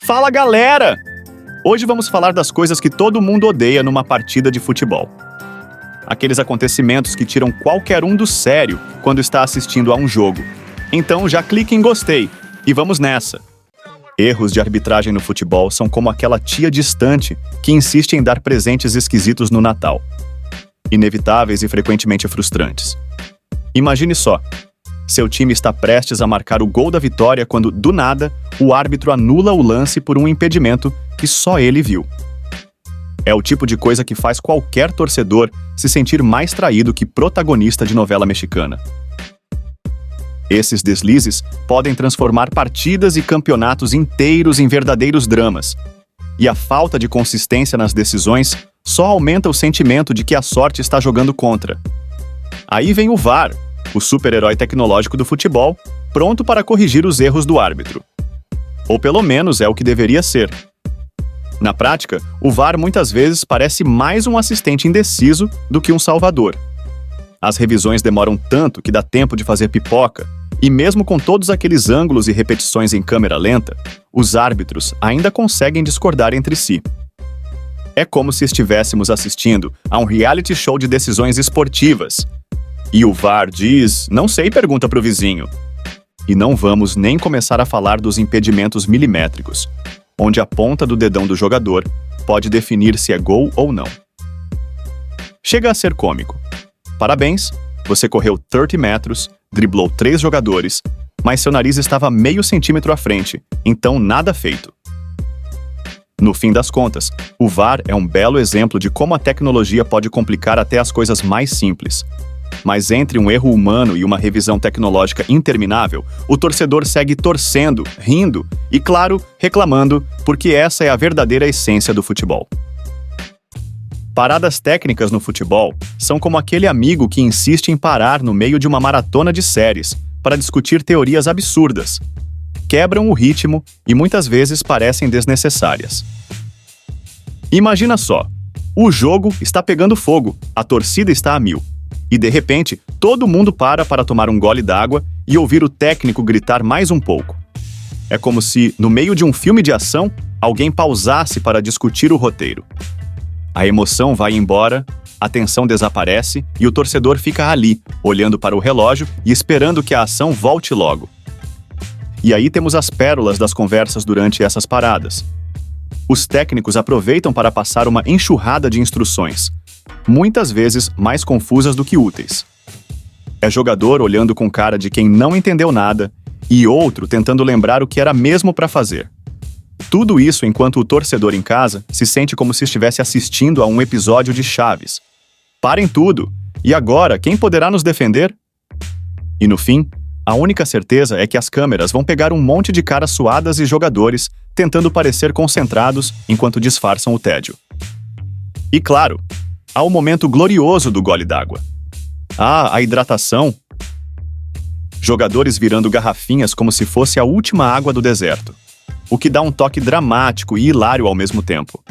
Fala, galera! Hoje vamos falar das coisas que todo mundo odeia numa partida de futebol. Aqueles acontecimentos que tiram qualquer um do sério quando está assistindo a um jogo. Então já clique em gostei e vamos nessa! Erros de arbitragem no futebol são como aquela tia distante que insiste em dar presentes esquisitos no Natal. Inevitáveis e frequentemente frustrantes. Imagine só. Seu time está prestes a marcar o gol da vitória quando, do nada, o árbitro anula o lance por um impedimento que só ele viu. É o tipo de coisa que faz qualquer torcedor se sentir mais traído que protagonista de novela mexicana. Esses deslizes podem transformar partidas e campeonatos inteiros em verdadeiros dramas. E a falta de consistência nas decisões só aumenta o sentimento de que a sorte está jogando contra. Aí vem o VAR, o super-herói tecnológico do futebol, pronto para corrigir os erros do árbitro. Ou pelo menos é o que deveria ser. Na prática, o VAR muitas vezes parece mais um assistente indeciso do que um salvador. As revisões demoram tanto que dá tempo de fazer pipoca, e mesmo com todos aqueles ângulos e repetições em câmera lenta, os árbitros ainda conseguem discordar entre si. É como se estivéssemos assistindo a um reality show de decisões esportivas. E o VAR diz, não sei, pergunta pro vizinho. E não vamos nem começar a falar dos impedimentos milimétricos, onde a ponta do dedão do jogador pode definir se é gol ou não. Chega a ser cômico. Parabéns, você correu 30 metros, driblou 3 jogadores, mas seu nariz estava meio centímetro à frente, então nada feito. No fim das contas, o VAR é um belo exemplo de como a tecnologia pode complicar até as coisas mais simples. Mas entre um erro humano e uma revisão tecnológica interminável, o torcedor segue torcendo, rindo e, claro, reclamando, porque essa é a verdadeira essência do futebol. Paradas técnicas no futebol são como aquele amigo que insiste em parar no meio de uma maratona de séries para discutir teorias absurdas. Quebram o ritmo e muitas vezes parecem desnecessárias. Imagina só, o jogo está pegando fogo, a torcida está a 1000. E, de repente, todo mundo para tomar um gole d'água e ouvir o técnico gritar mais um pouco. É como se, no meio de um filme de ação, alguém pausasse para discutir o roteiro. A emoção vai embora, a tensão desaparece e o torcedor fica ali, olhando para o relógio e esperando que a ação volte logo. E aí temos as pérolas das conversas durante essas paradas. Os técnicos aproveitam para passar uma enxurrada de instruções, muitas vezes mais confusas do que úteis. É jogador olhando com cara de quem não entendeu nada e outro tentando lembrar o que era mesmo para fazer. Tudo isso enquanto o torcedor em casa se sente como se estivesse assistindo a um episódio de Chaves. Parem tudo! E agora, quem poderá nos defender? E no fim, a única certeza é que as câmeras vão pegar um monte de caras suadas e jogadores tentando parecer concentrados enquanto disfarçam o tédio. E claro, há o momento glorioso do gole d'água. A hidratação. Jogadores virando garrafinhas como se fosse a última água do deserto, o que dá um toque dramático e hilário ao mesmo tempo.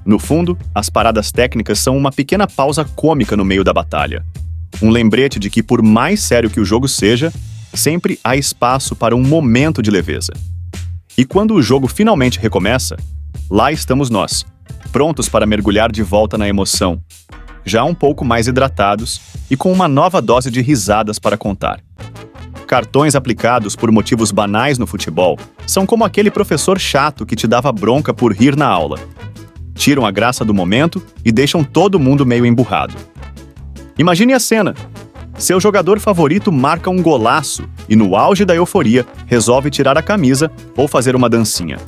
No fundo, as paradas técnicas são uma pequena pausa cômica no meio da batalha. Um lembrete de que, por mais sério que o jogo seja, sempre há espaço para um momento de leveza. E quando o jogo finalmente recomeça, lá estamos nós, prontos para mergulhar de volta na emoção, já um pouco mais hidratados e com uma nova dose de risadas para contar. Cartões aplicados por motivos banais no futebol são como aquele professor chato que te dava bronca por rir na aula. Tiram a graça do momento e deixam todo mundo meio emburrado. Imagine a cena. Seu jogador favorito marca um golaço e, no auge da euforia, resolve tirar a camisa ou fazer uma dancinha.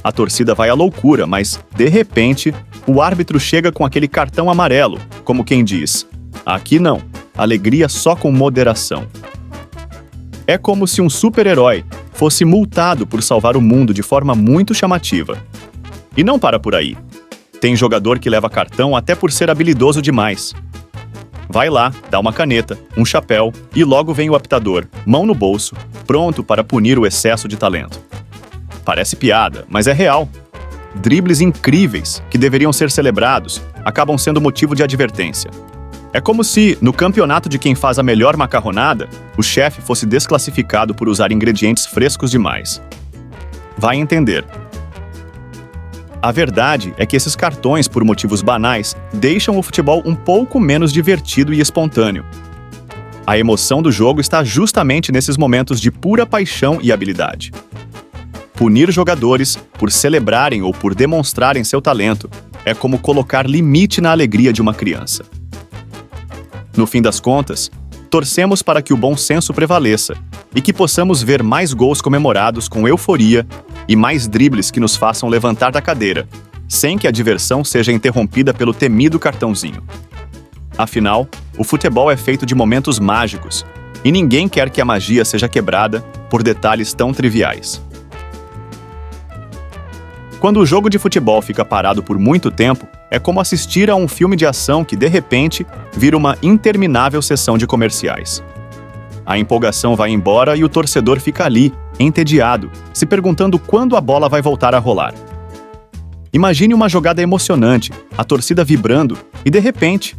A torcida vai à loucura, mas, de repente, o árbitro chega com aquele cartão amarelo, como quem diz: aqui não, alegria só com moderação. É como se um super-herói fosse multado por salvar o mundo de forma muito chamativa. E não para por aí. Tem jogador que leva cartão até por ser habilidoso demais. Vai lá, dá uma caneta, um chapéu e logo vem o apitador, mão no bolso, pronto para punir o excesso de talento. Parece piada, mas é real. Dribles incríveis, que deveriam ser celebrados, acabam sendo motivo de advertência. É como se, no campeonato de quem faz a melhor macarronada, o chefe fosse desclassificado por usar ingredientes frescos demais. Vai entender. A verdade é que esses cartões, por motivos banais, deixam o futebol um pouco menos divertido e espontâneo. A emoção do jogo está justamente nesses momentos de pura paixão e habilidade. Punir jogadores por celebrarem ou por demonstrarem seu talento é como colocar limite na alegria de uma criança. No fim das contas, torcemos para que o bom senso prevaleça e que possamos ver mais gols comemorados com euforia e mais dribles que nos façam levantar da cadeira, sem que a diversão seja interrompida pelo temido cartãozinho. Afinal, o futebol é feito de momentos mágicos e ninguém quer que a magia seja quebrada por detalhes tão triviais. Quando o jogo de futebol fica parado por muito tempo, é como assistir a um filme de ação que, de repente, vira uma interminável sessão de comerciais. A empolgação vai embora e o torcedor fica ali, entediado, se perguntando quando a bola vai voltar a rolar. Imagine uma jogada emocionante, a torcida vibrando e, de repente,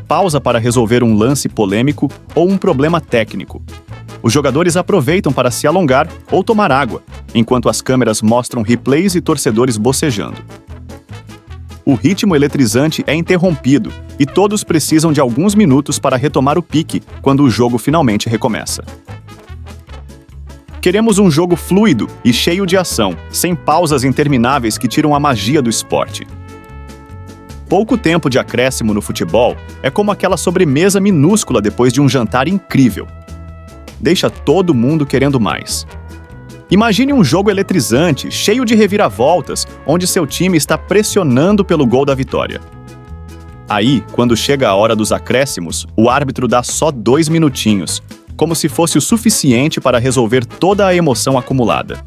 pausa para resolver um lance polêmico ou um problema técnico. Os jogadores aproveitam para se alongar ou tomar água, enquanto as câmeras mostram replays e torcedores bocejando. O ritmo eletrizante é interrompido e todos precisam de alguns minutos para retomar o pique quando o jogo finalmente recomeça. Queremos um jogo fluido e cheio de ação, sem pausas intermináveis que tiram a magia do esporte. Pouco tempo de acréscimo no futebol é como aquela sobremesa minúscula depois de um jantar incrível. Deixa todo mundo querendo mais. Imagine um jogo eletrizante, cheio de reviravoltas, onde seu time está pressionando pelo gol da vitória. Aí, quando chega a hora dos acréscimos, o árbitro dá só 2 minutinhos, como se fosse o suficiente para resolver toda a emoção acumulada.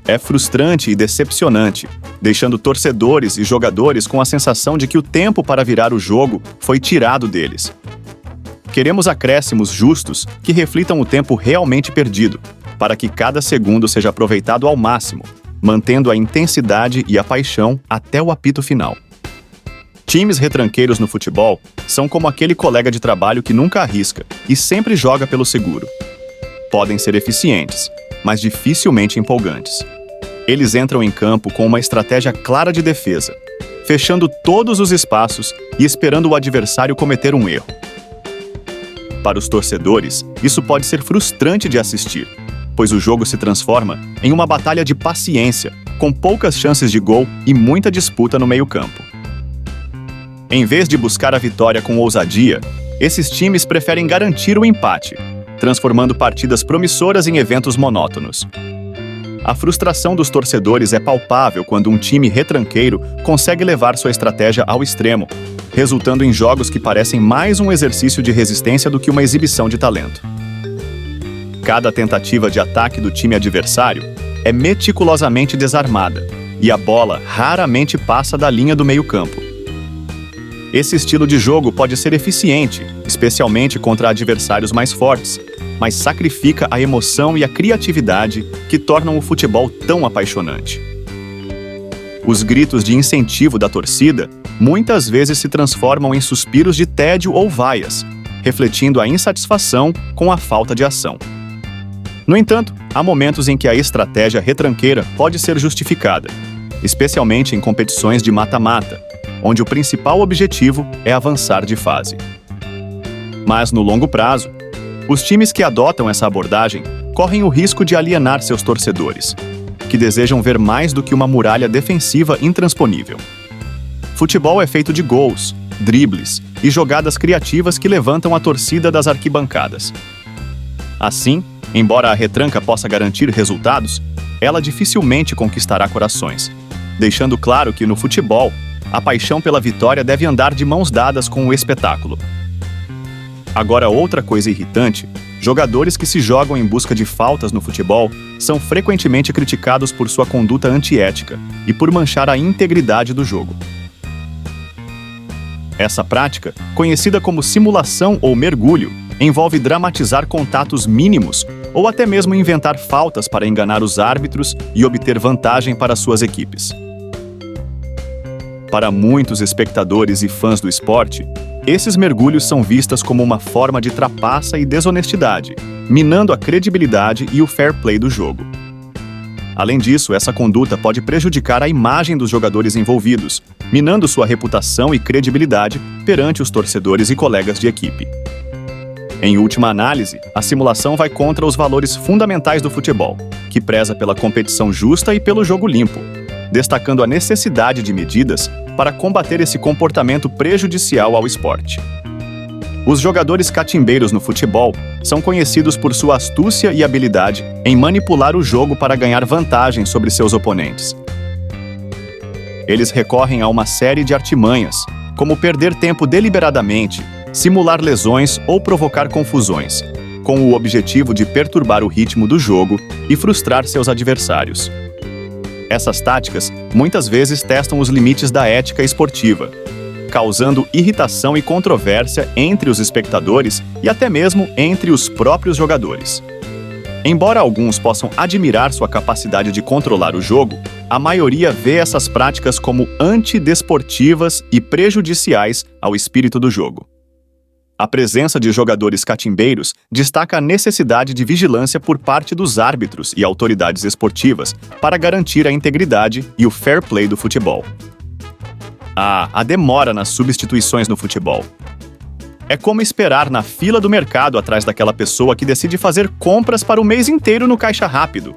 É frustrante e decepcionante, deixando torcedores e jogadores com a sensação de que o tempo para virar o jogo foi tirado deles. Queremos acréscimos justos que reflitam o tempo realmente perdido, para que cada segundo seja aproveitado ao máximo, mantendo a intensidade e a paixão até o apito final. Times retranqueiros no futebol são como aquele colega de trabalho que nunca arrisca e sempre joga pelo seguro. Podem ser eficientes, mas dificilmente empolgantes. Eles entram em campo com uma estratégia clara de defesa, fechando todos os espaços e esperando o adversário cometer um erro. Para os torcedores, isso pode ser frustrante de assistir, pois o jogo se transforma em uma batalha de paciência, com poucas chances de gol e muita disputa no meio-campo. Em vez de buscar a vitória com ousadia, esses times preferem garantir o empate, transformando partidas promissoras em eventos monótonos. A frustração dos torcedores é palpável quando um time retranqueiro consegue levar sua estratégia ao extremo, resultando em jogos que parecem mais um exercício de resistência do que uma exibição de talento. Cada tentativa de ataque do time adversário é meticulosamente desarmada, e a bola raramente passa da linha do meio-campo. Esse estilo de jogo pode ser eficiente, especialmente contra adversários mais fortes, mas sacrifica a emoção e a criatividade que tornam o futebol tão apaixonante. Os gritos de incentivo da torcida muitas vezes se transformam em suspiros de tédio ou vaias, refletindo a insatisfação com a falta de ação. No entanto, há momentos em que a estratégia retranqueira pode ser justificada, especialmente em competições de mata-mata, onde o principal objetivo é avançar de fase. Mas, no longo prazo, os times que adotam essa abordagem correm o risco de alienar seus torcedores, que desejam ver mais do que uma muralha defensiva intransponível. Futebol é feito de gols, dribles e jogadas criativas que levantam a torcida das arquibancadas. Assim, embora a retranca possa garantir resultados, ela dificilmente conquistará corações, deixando claro que, no futebol, a paixão pela vitória deve andar de mãos dadas com o espetáculo. Agora, outra coisa irritante: jogadores que se jogam em busca de faltas no futebol são frequentemente criticados por sua conduta antiética e por manchar a integridade do jogo. Essa prática, conhecida como simulação ou mergulho, envolve dramatizar contatos mínimos ou até mesmo inventar faltas para enganar os árbitros e obter vantagem para suas equipes. Para muitos espectadores e fãs do esporte, esses mergulhos são vistos como uma forma de trapaça e desonestidade, minando a credibilidade e o fair play do jogo. Além disso, essa conduta pode prejudicar a imagem dos jogadores envolvidos, minando sua reputação e credibilidade perante os torcedores e colegas de equipe. Em última análise, a simulação vai contra os valores fundamentais do futebol, que preza pela competição justa e pelo jogo limpo, destacando a necessidade de medidas para combater esse comportamento prejudicial ao esporte. Os jogadores catimbeiros no futebol são conhecidos por sua astúcia e habilidade em manipular o jogo para ganhar vantagem sobre seus oponentes. Eles recorrem a uma série de artimanhas, como perder tempo deliberadamente, simular lesões ou provocar confusões, com o objetivo de perturbar o ritmo do jogo e frustrar seus adversários. Essas táticas muitas vezes testam os limites da ética esportiva, causando irritação e controvérsia entre os espectadores e até mesmo entre os próprios jogadores. Embora alguns possam admirar sua capacidade de controlar o jogo, a maioria vê essas práticas como antidesportivas e prejudiciais ao espírito do jogo. A presença de jogadores catimbeiros destaca a necessidade de vigilância por parte dos árbitros e autoridades esportivas para garantir a integridade e o fair play do futebol. A demora nas substituições no futebol. É como esperar na fila do mercado atrás daquela pessoa que decide fazer compras para o mês inteiro no caixa rápido.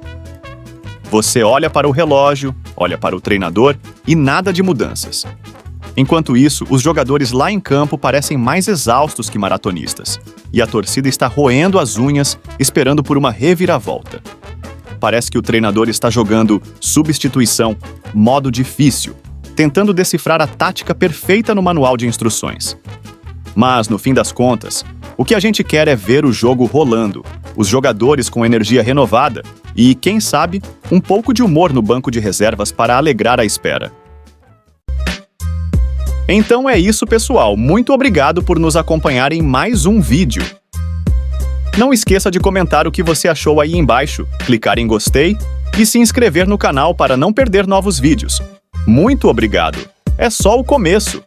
Você olha para o relógio, olha para o treinador e nada de mudanças. Enquanto isso, os jogadores lá em campo parecem mais exaustos que maratonistas, e a torcida está roendo as unhas, esperando por uma reviravolta. Parece que o treinador está jogando substituição, modo difícil, tentando decifrar a tática perfeita no manual de instruções. Mas, no fim das contas, o que a gente quer é ver o jogo rolando, os jogadores com energia renovada e, quem sabe, um pouco de humor no banco de reservas para alegrar a espera. Então é isso, pessoal. Muito obrigado por nos acompanhar em mais um vídeo. Não esqueça de comentar o que você achou aí embaixo, clicar em gostei e se inscrever no canal para não perder novos vídeos. Muito obrigado! É só o começo!